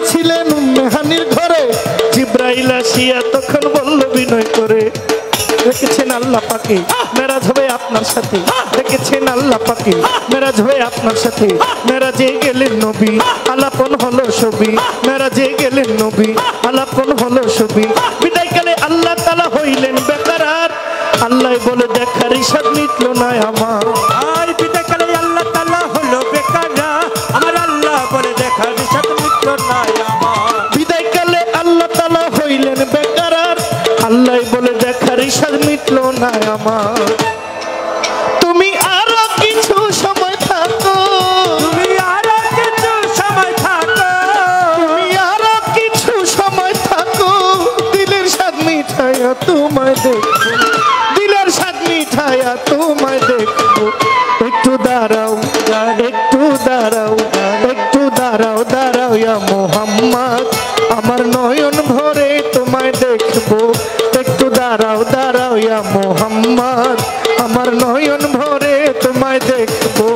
ছিলেন উম্মে হানির ঘরে, জিব্রাইল আসিয়া তখন বলল বিনয় করে, দেখেছেন আল্লাহ পাকে মেরাজ হবে আপনার সাথে, দেখেছেন আল্লাহ পাকে মেরাজ হবে আপনার সাথে। মেরাজে গেলেন নবী আলাপন হলো ছবি, মেরাজে গেলেন নবী আলাপন হলো ছবি। বিদায়কালে আল্লাহ তাআলা হইলেন বেকারার, আল্লাহ বলে দেখার হিসাব মিটলো না আমার। আর বিদায়কালে আল্লাহ তাআলা হলো বেকারার, আমার আল্লাহ বলে দেখার হিসাব মিটলো না আমার। বিদায়কালে আল্লাহ তাআলা হইলেন বেকারার, আল্লাহ বলে দেখার হিসাব মিটলো না আমার। তুমি আরো কিছু সময় থাকো, তুমি আরো কিছু সময় থাকো, তুমি আরো কিছু সময় থাকো, দিলের স্বাদ মিঠাইয়া তোমায় দেখবো, দিলের স্বাদ মিঠাইয়া তোমায় দেখবো। একটু দাঁড়াও, একটু দাঁড়াও, একটু দাঁড়াও, দাঁড়াও ইয়া মোহাম্মদ, আমার নয়ন ভরে তোমায় দেখবো। একটু দাঁড়াও, দাঁড়াও ইয়া মোহাম্মদ, আমার নয়ন ভরে তোমায় দেখবো।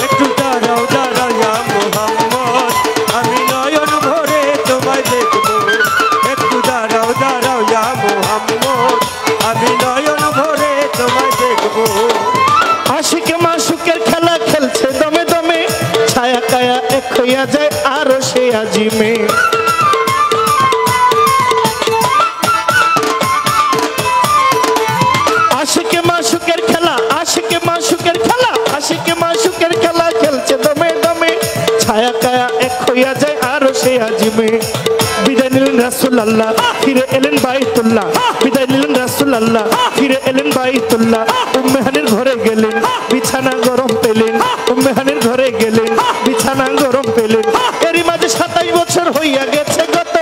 একটু দাঁড়াও দাঁড়াও ইয়া মুহাম্মদ, আমি নয়ন ভরে তোমায় দেখবো। একটু দাঁড়াও দাঁড়াও ইয়া মুহাম্মদ, আমি নয়ন ভরে তোমায় দেখবো। আশিক মাসুকের খেলা খেলছে দমে দমে, ছায়া কায়া এক হইয়া যায় আরো সে আজিমে। আশিকে মাসুকের খেলা, আশিকে মাসুকের খেলা, আশিকে মাসুকের খেলা খেলছে দমে দমে, ছায়া কায়া এক হইয়া যায় আরো সে আজিমে। বিদায় নিলেন রাসূলুল্লাহ, ফিরে এলেন বাইতুল্লাহ, বিদায় নিলেন রাসূলুল্লাহ, ফিরে এলেন বাইতুল্লাহ। উম্মে হানির ঘরে গেলেন, বিছানা গরম পেলেন, উম্মে হানির ঘরে গেলেন, বিছানা গরম পেলেন। এরই মাঝে 27 বছর হইয়া গেছে গত,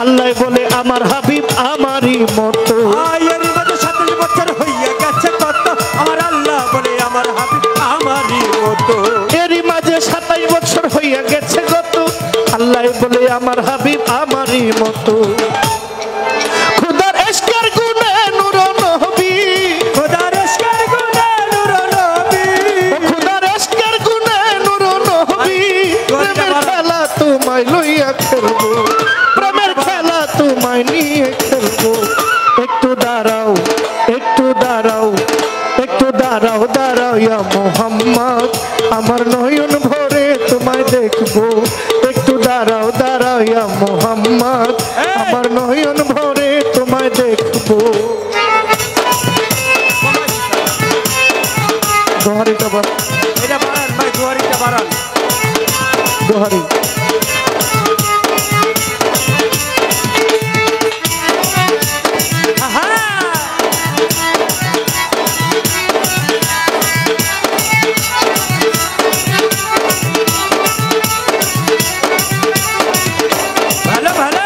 আল্লাহ বলে আমার হাবিব আমারই মতো। আয়ের মাঝে 27 বছর হইয়া গেছে কত, আমার আল্লাহ বলে আমার হাবিব আমারই মতো। এরই মাঝে 27 বছর হইয়া গেছে গত, আল্লাহ বলে আমার হাবিব আমারই মতো। খুদার ইশকের গুণে নূর নবী, খোদার ইশকের গুণে নূর নবী, খুদার ইশকের গুণে নূর নবী। প্রেমের খেলা তোমায় লইয়া খেলবো, প্রেমের খেলা তোমায় নিয়ে খেলবো। একটু দাঁড়াও, একটু দাঁড়াও, একটু দাঁড়াও, দাঁড়াও ইয়া মোহাম্মদ, আমার নয়ন ভরে তোমায় দেখবো। একটু দাঁড়াও, দাঁড়াও ইয়া মোহাম্মদ, আমার নয়ন ভরে তোমায় দেখবো। দোহারিটা বল, এটা বাড়ান ভাই, দুয়ারিটা বাড়ান। দোহারি। আহা ভালো ভালো।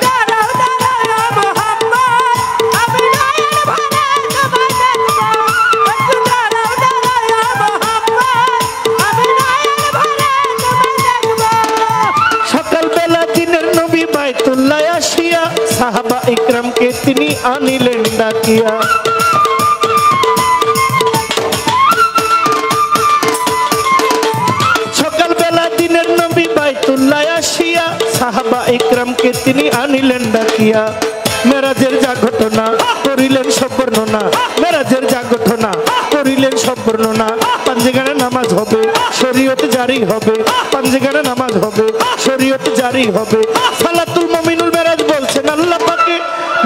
দাঁড়াও দাঁড়াও ইয়া মুহাম্মদ, আমি নয়ন ভরে তোমায় দেখবো। একটু দাঁড়াও দাঁড়াও ইয়া মুহাম্মদ, আমি নয়ন ভরে তোমায় দেখবো। সকালবেলা দিনের নবী বাইতুল্লাহ আসিয়া, সাহাবা ইকরামকে তিনি আনিলেন ডাকিয়া। সকালবেলা দিনের নবী বাইতুল্লাহ আসিয়া, সাহাবা ইকরামকে তিনি আনিলেন ডাকিয়া। মেরাজের যা ঘটনা করিলেন সব বর্ণনা, মেরাজের যা ঘটনা করিলেন সব বর্ণনা। পাঞ্জিগানে নামাজ হবে, শরীয়ত জারি হবে, পাঞ্জিগানে নামাজ হবে, শরীয়ত জারি হবে। সালাতুল মুমিনুল মেরাজ বলছেন আল্লাহ পাকে,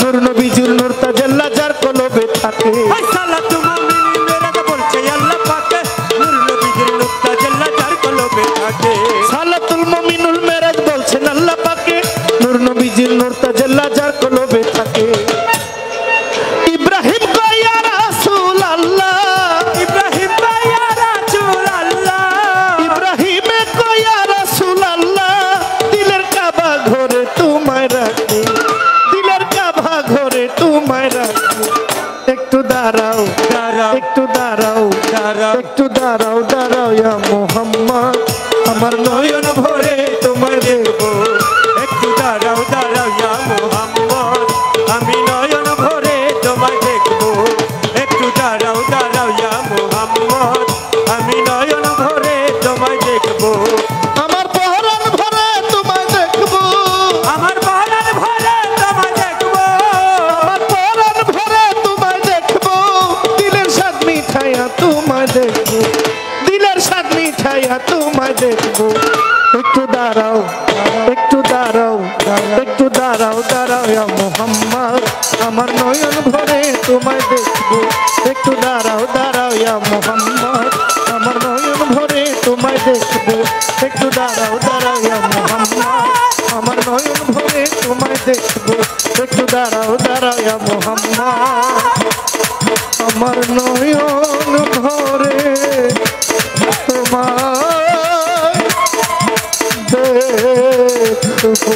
নূর নবীজির নূর তাজাল্লা যার কলবে থাকে। সালাতু মুমিনিন মেরাজ বলছে আল্লাহ পাকে, নূর নবীজির নূর তাজাল্লা যার কলবে থাকে। সালাতুল মুমিনুল মেরাজ বলছেন আল্লাহ পাকে, নূর নবীজির নূর তাজাল্লা যার কলবে থাকে। ইব্রাহিম কয় ইয়া রাসূল আল্লাহ, ইব্রাহিম কয় ইয়া রাসূল আল্লাহ, ইব্রাহিম কয় ইয়া রাসূল আল্লাহ, দিলের কাবা ঘরে তোমায় রাখে, দিলের কাবা ঘরে দাঁড়াও একটু দাঁড়াও দাঁড়াও ইয়া মোহাম্মদ আমার নয়ন ভরে তোমায় দেখবো একটু দাঁড়াও দাঁড়াও ইয়া মোহাম্মদ আমি নয়ন ভরে তোমায় দেখবো একটু দাঁড়াও দাঁড়াও ইয়া মোহাম্মদ আমি নয়ন ভরে তোমায় দেখবো আমার পহরান ভরে তোমায় দেখবো আমার পরাণ ভরে তোমায় দেখবো আমার পহরান ভরে তোমায় দেখবো দিলের স্বাদ মিঠাইয়া তোমায় দেখবো দিলের স্বাদ মিঠাইয়া তোমায় দেখবো একটু দাঁড়াও একটু দাঁড়াও একটু দাঁড়াও দাঁড়াও ইয়া মোহাম্মদ আমার নয়ন ভরে তোমায় দেখবো একটু দাঁড়াও দাঁড়াও ইয়া মোহাম্মদ আমার নয়ন ভরে তোমায় দেখবো একটু দাঁড়াও দাঁড়াও ইয়া মোহাম্মদ আমার নয়ন ভরে তোমায় দেখবো একটু দাঁড়াও দাঁড়াও ইয়া মোহাম্মদ আমার নয়ন ভরে তোমায় দেখবো